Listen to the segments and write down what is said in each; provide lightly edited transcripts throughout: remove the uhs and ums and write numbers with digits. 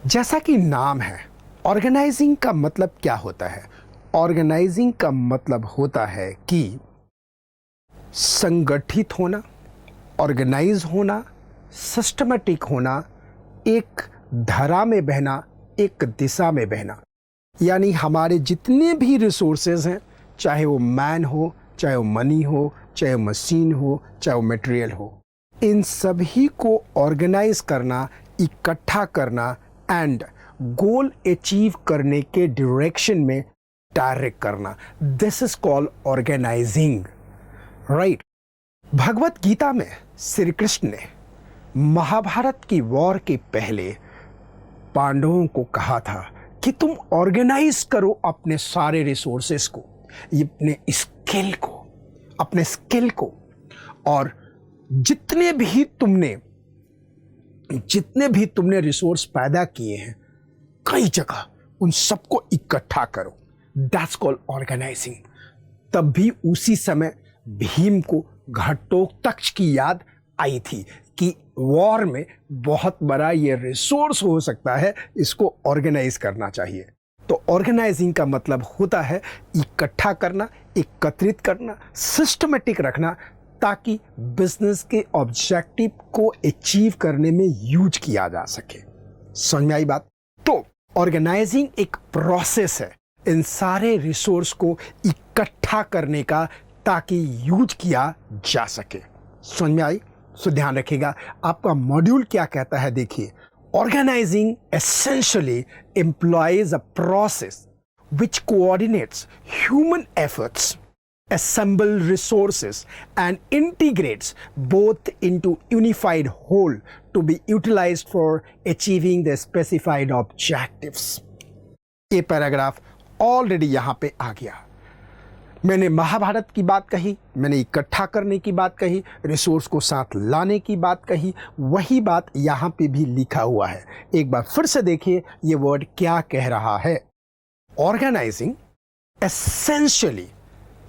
जैसा कि नाम है, ऑर्गेनाइजिंग का मतलब क्या होता है? ऑर्गेनाइजिंग का मतलब होता है कि संगठित होना, ऑर्गेनाइज होना, सिस्टमेटिक होना, एक धारा में बहना, एक दिशा में बहना। यानी हमारे जितने भी रिसोर्सेज हैं, चाहे वो मैन हो, चाहे वो मनी हो, चाहे वो मशीन हो, चाहे वो मटेरियल हो, इन सभी को ऑर्गेनाइज करना, इकट्ठा करना एंड गोल अचीव करने के डायरेक्शन में डायरेक्ट करना, this is called organising, right? Bhagavad Gita में श्री कृष्ण ने महाभारत की वॉर के पहले पांडवों को कहा था कि तुम ऑर्गेनाइज करो अपने सारे रिसोर्सेस को, अपने स्किल को, और जितने भी तुमने रिसोर्स पैदा किए हैं कई जगह, उन सबको इकट्ठा करो। That's called organising. तब भी उसी समय भीम को घटोत्कच की याद आई थी कि वॉर में बहुत बड़ा ये रिसोर्स हो सकता है, इसको ऑर्गेनाइज करना चाहिए। तो ऑर्गेनाइजिंग का मतलब होता है इकट्ठा करना, एकत्रित करना, सिस्टमेटिक रखना, ताकि बिजनेस के ऑब्जेक्टिव को अचीव करने में यूज किया जा सके। समझ में आई बात? तो ऑर्गेनाइजिंग एक प्रोसेस है इन सारे रिसोर्स को इकट्ठा करने का, ताकि यूज किया जा सके। समझ में आई? सो ध्यान रखिएगा, आपका मॉड्यूल क्या कहता है, देखिए। Organising essentially employs a process which coordinates human efforts, assemble resources and integrates both into unified whole to be utilized for achieving the specified objectives। ये पैराग्राफ ऑलरेडी यहां पे आ गया। मैंने महाभारत की बात कही, मैंने इकट्ठा करने की बात कही, रिसोर्स को साथ लाने की बात कही, वही बात यहां पे भी लिखा हुआ है। एक बार फिर से देखिए ये वर्ड क्या कह रहा है। ऑर्गेनाइजिंग एसेंशियली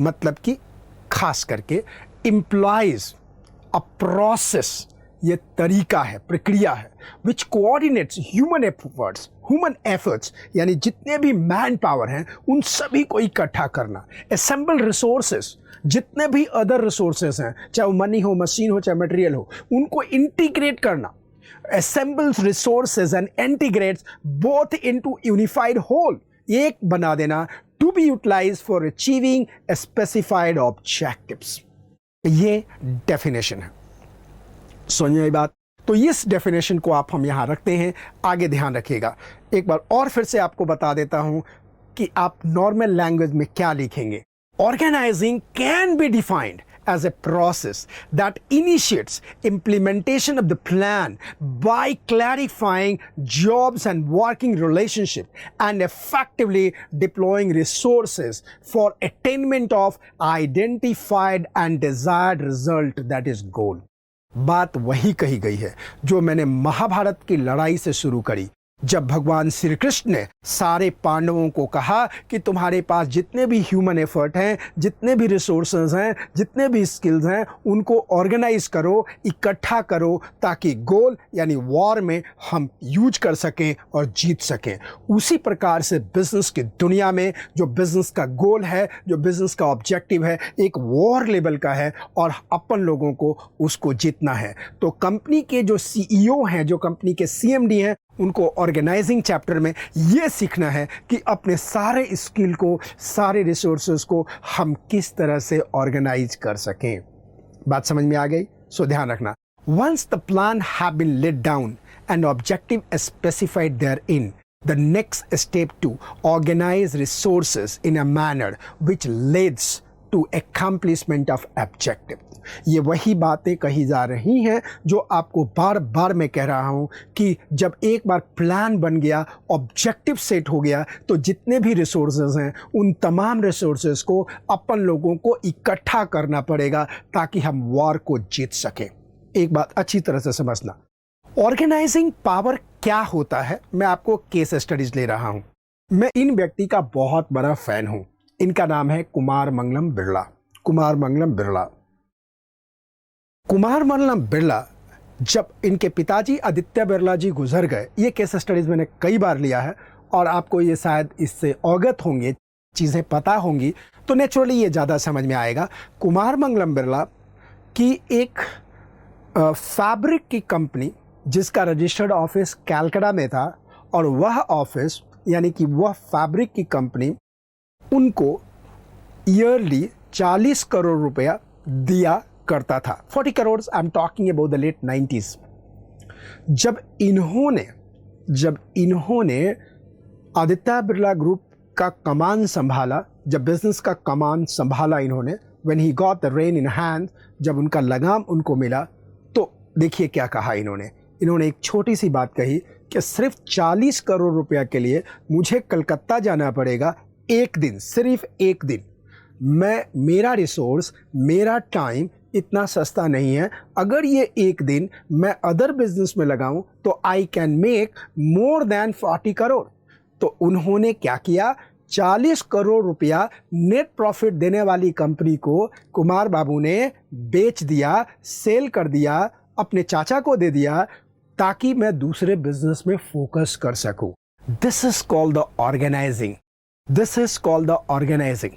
मतलब कि खास करके इम्प्लॉइज अ प्रोसेस, ये तरीका है, प्रक्रिया है, विच कोऑर्डिनेट्स ह्यूमन एफर्ट्स यानी जितने भी मैन पावर हैं उन सभी को इकट्ठा करना। असेंबल रिसोर्सेस, जितने भी अदर रिसोर्सेस हैं, चाहे वो मनी हो, मशीन हो, चाहे मटेरियल हो, उनको इंटीग्रेट करना। assembles resources and integrates both into unified whole, एक बना देना, to be utilized for achieving a specified objectives। ये डेफिनेशन है। समझ आई बात? तो इस डेफिनेशन को हम यहां रखते हैं, आगे ध्यान रखिएगा। एक बार और फिर से आपको बता देता हूं कि आप नॉर्मल लैंग्वेज में क्या लिखेंगे। Organising can be defined as a process that initiates implementation of the plan by clarifying jobs and working relationship and effectively deploying resources for attainment of identified and desired result, that is goal। बात वही कही गई है जो मैंने महाभारत की लड़ाई से शुरू करी, जब भगवान श्री कृष्ण ने सारे पांडवों को कहा कि तुम्हारे पास जितने भी ह्यूमन एफर्ट हैं, जितने भी रिसोर्सेज हैं, जितने भी स्किल्स हैं, उनको ऑर्गेनाइज करो, इकट्ठा करो, ताकि गोल यानी वॉर में हम यूज कर सकें और जीत सकें। उसी प्रकार से बिजनेस की दुनिया में जो बिजनेस का गोल है, जो बिजनेस का ऑब्जेक्टिव है, एक वॉर लेवल का है और अपन लोगों को उसको जीतना है। तो कंपनी के जो सीईओ हैं, जो कंपनी के सीएमडी हैं, उनको ऑर्गेनाइजिंग चैप्टर में ये सीखना है कि अपने सारे स्किल को, सारे रिसोर्सेज को हम किस तरह से ऑर्गेनाइज कर सकें। बात समझ में आ गई? सो ध्यान रखना। Once the plan have been laid down and objective specified therein, the next step to organize resources in a manner which leads to accomplishment of objective। ये वही बातें कही जा रही हैं जो आपको बार बार मैं कह रहा हूं कि जब एक बार प्लान बन गया, ऑब्जेक्टिव सेट हो गया, तो जितने भी रिसोर्सेज हैं उन तमाम रिसोर्सेज को अपन लोगों को इकट्ठा करना पड़ेगा ताकि हम वॉर को जीत सकें। एक बात अच्छी तरह से समझना, ऑर्गेनाइजिंग पावर क्या होता है, मैं आपको केस स्टडीज ले रहा हूं। मैं इन व्यक्ति का बहुत बड़ा फैन हूं। इनका नाम है कुमार मंगलम बिरला। कुमार मंगलम बिरला जब इनके पिताजी आदित्य बिरला जी गुजर गए, ये केस स्टडीज़ मैंने कई बार लिया है और आपको ये शायद इससे अवगत होंगे, चीज़ें पता होंगी, तो नेचुरली ये ज़्यादा समझ में आएगा। कुमार मंगलम बिरला की एक फैब्रिक की कंपनी जिसका रजिस्टर्ड ऑफिस कलकत्ता में था, और वह ऑफिस यानी कि वह फैब्रिक की कंपनी उनको ईयरली 40 करोड़ रुपया दिया करता था। 40 crore, I am talking about the late 90s। जब इन्होंने आदित्य बिरला ग्रुप का कमान संभाला, जब बिजनेस का कमान संभाला इन्होंने, when he got the rain in hand, जब उनका लगाम उनको मिला, तो देखिए क्या कहा इन्होंने एक छोटी सी बात कही कि सिर्फ 40 करोड़ रुपया के लिए मुझे कलकत्ता जाना पड़ेगा एक दिन, सिर्फ एक दिन। मेरा रिसोर्स, मेरा टाइम इतना सस्ता नहीं है। अगर ये एक दिन मैं अदर बिजनेस में लगाऊं तो I can make more than 40 crore. तो उन्होंने क्या किया, 40 करोड़ रुपया नेट प्रॉफिट देने वाली कंपनी को कुमार बाबू ने बेच दिया, सेल कर दिया, अपने चाचा को दे दिया, ताकि मैं दूसरे बिजनेस में फोकस कर सकूं। This is called the organising. This is called the organising.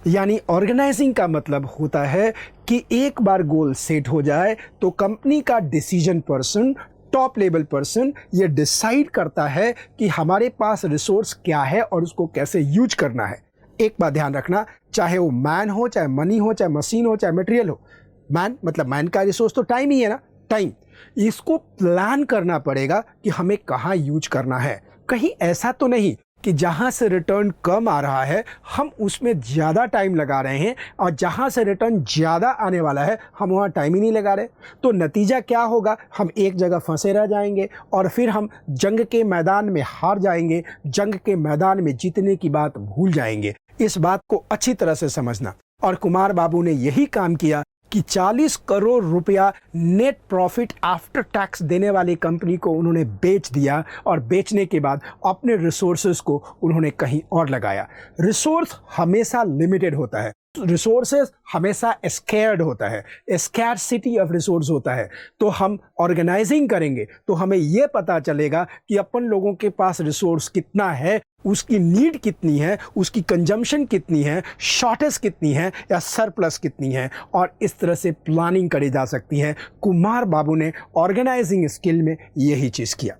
यानी ऑर्गेनाइजिंग का मतलब होता है कि एक बार गोल सेट हो जाए तो कंपनी का decision person, top level person, ये डिसाइड करता है कि हमारे पास रिसोर्स क्या है और उसको कैसे यूज करना है। एक बात ध्यान रखना, चाहे वो मैन हो, चाहे मनी हो, चाहे मशीन हो, चाहे मटेरियल हो। मैन मतलब मैन का रिसोर्स तो टाइम ही है ना, टाइम। इसको प्लान करना पड़ेगा कि हमें कहाँ यूज करना है। कहीं ऐसा तो नहीं कि जहाँ से रिटर्न कम आ रहा है हम उसमें ज़्यादा टाइम लगा रहे हैं, और जहाँ से रिटर्न ज़्यादा आने वाला है हम वहाँ टाइम ही नहीं लगा रहे। तो नतीजा क्या होगा, हम एक जगह फंसे रह जाएंगे और फिर हम जंग के मैदान में हार जाएंगे, जंग के मैदान में जीतने की बात भूल जाएंगे। इस बात को अच्छी तरह से समझना। और कुमार बाबू ने यही काम किया कि 40 करोड़ रुपया नेट प्रॉफिट आफ्टर टैक्स देने वाली कंपनी को उन्होंने बेच दिया, और बेचने के बाद अपने रिसोर्सेज को उन्होंने कहीं और लगाया। रिसोर्स हमेशा लिमिटेड होता है, रिसोर्सेज हमेशा स्कैर्ड होता है, स्कैरसिटी ऑफ रिसोर्स होता है। तो हम ऑर्गेनाइजिंग करेंगे तो हमें यह पता चलेगा कि अपन लोगों के पास रिसोर्स कितना है, उसकी नीड कितनी है, उसकी कंजम्पशन कितनी है, शॉर्टेज कितनी है या सरप्लस कितनी है, और इस तरह से प्लानिंग करी जा सकती है। कुमार बाबू ने ऑर्गेनाइजिंग स्किल में यही चीज़ किया।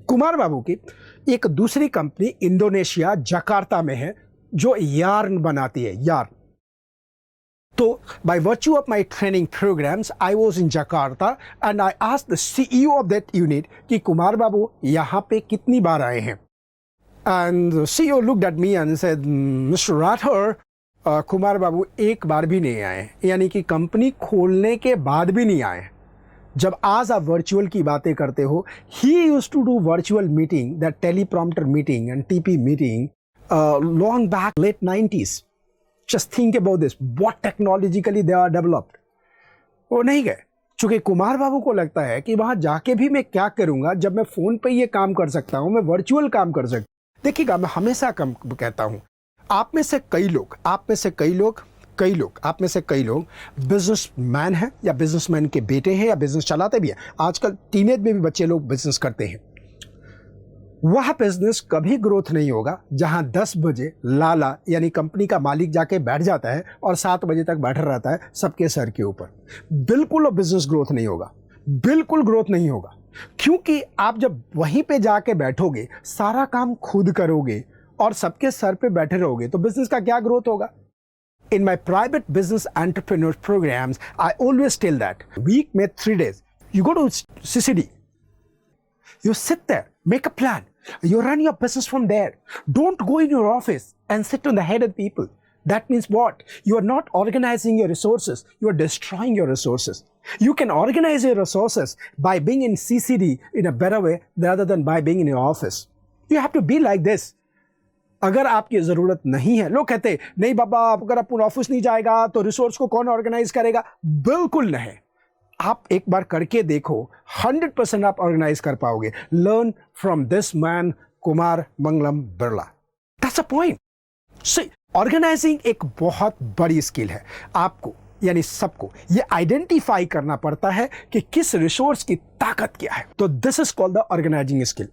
कुमार बाबू की एक दूसरी कंपनी इंडोनेशिया जकार्ता में है जो यार्न बनाती है, यार्न। तो by virtue of my training programs, I was in Jakarta and I asked the CEO of that unit कि कुमार बाबू यहाँ पे कितनी बार आए हैं। And the CEO looked at me and said, Mr. Rathore, Kumar बाबू एक बार भी नहीं आए, यानी कि कंपनी खोलने के बाद भी नहीं आए। जब आज आप वर्चुअल की बातें करते हो, he used to do virtual meeting, that teleprompter meeting and TP meeting long back, late 90s. Just think about this, what technologically they are developed. वो नहीं गए, चूंकि कुमार बाबू को लगता है कि वहां जाके भी मैं क्या करूंगा जब मैं फोन पे ये काम कर सकता हूं, मैं वर्चुअल काम कर सकता हूं। देखिएगा, मैं हमेशा कम कहता हूं, आप में से कई लोग बिजनेसमैन हैं या बिजनेसमैन के बेटे हैं या बिजनेस चलाते भी हैं। आजकल टीनेज में भी बच्चे लोग बिजनेस करते हैं। वह बिजनेस कभी ग्रोथ नहीं होगा जहां 10 बजे लाला यानी कंपनी का मालिक जाके बैठ जाता है और 7 बजे तक बैठा रहता है सबके सर के ऊपर। बिल्कुल बिजनेस ग्रोथ नहीं होगा, बिल्कुल ग्रोथ नहीं होगा, क्योंकि आप जब वहीं पे जाके बैठोगे, सारा काम खुद करोगे और सबके सर पे बैठे रहोगे, तो बिजनेस का क्या ग्रोथ होगा। In my private business entrepreneur programs, I always tell that week में 3 days, you go to CCD, you sit there, make a plan, you run your business from there. Don't go in your office and sit on the head of people. That means what? You are not organizing your resources, you are destroying your resources. You can organize your resources by being in CCD in a better way rather than by being in your office. You have to be like this. अगर आपकी ज़रूरत नहीं है, लोग कहते नहीं बाबा, अगर अपन office नहीं जाएगा तो रिसोर्स को कौन ऑर्गेनाइज करेगा। बिल्कुल नहीं, आप एक बार करके देखो, 100% आप ऑर्गेनाइज कर पाओगे। Learn from this man Kumar Mangalam Birla. That's a point. See, organising एक बहुत बड़ी स्किल है। आपको यानी सबको ये आइडेंटिफाई करना पड़ता है कि किस रिसोर्स की ताकत क्या है। तो this is called the organising skill.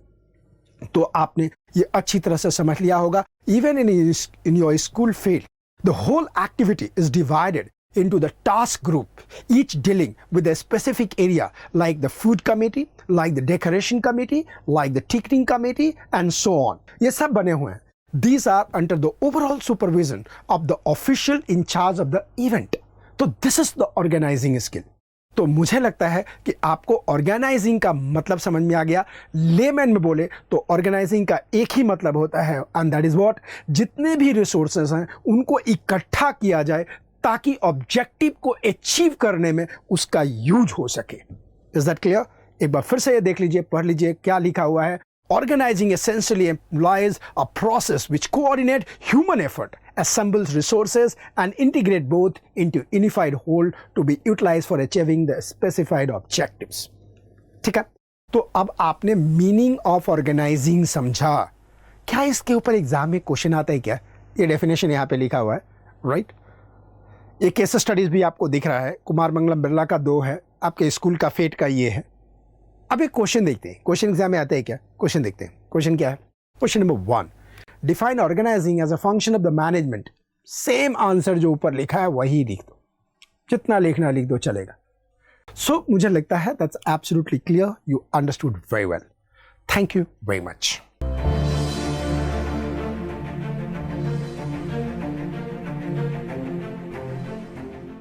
तो आपने ये अच्छी तरह से समझ लिया होगा। Even in your school field the whole activity is divided into the task group, each dealing with a specific area, like the food committee, like the decoration committee, like the ticketing committee, and so on. ये सब बने हुए हैं. These are under the overall supervision of the official in charge of the event. तो this is the organizing skill. तो मुझे लगता है कि आपको ऑर्गेनाइजिंग का मतलब समझ में आ गया। लेमैन में बोले तो ऑर्गेनाइजिंग का एक ही मतलब होता है, एंड दैट इज व्हाट, जितने भी रिसोर्सेज हैं उनको इकट्ठा किया जाए ताकि ऑब्जेक्टिव को अचीव करने में उसका यूज हो सके। Is that clear? एक बार फिर से ये देख लीजिए, पढ़ लीजिए क्या लिखा हुआ है। Organizing essentially implies a process which coordinates human effort, assembles resources, and integrate both into unified whole to be utilized for achieving the specified objectives. ठीक है? तो अब आपने मीनिंग ऑफ ऑर्गेनाइजिंग समझा। क्या इसके ऊपर एग्जाम में क्वेश्चन आता है क्या? ये डेफिनेशन यहाँ पे लिखा हुआ है, राइट? ये केस स्टडीज भी आपको दिख रहा है। कुमार मंगलम बिरला का 2 है, आपके स्कूल का फेट का ये है। अब एक क्वेश्चन देखते हैं, क्वेश्चन एग्जाम में आता है क्या? क्वेश्चन देखते हैं। क्वेश्चन क्या है? Question number 1, define organising as a function of the management. Same answer जो ऊपर लिखा है वही लिख दो, जितना लिखना लिख दो चलेगा। सो मुझे लगता है that's absolutely clear, you understood very well. Thank you very much.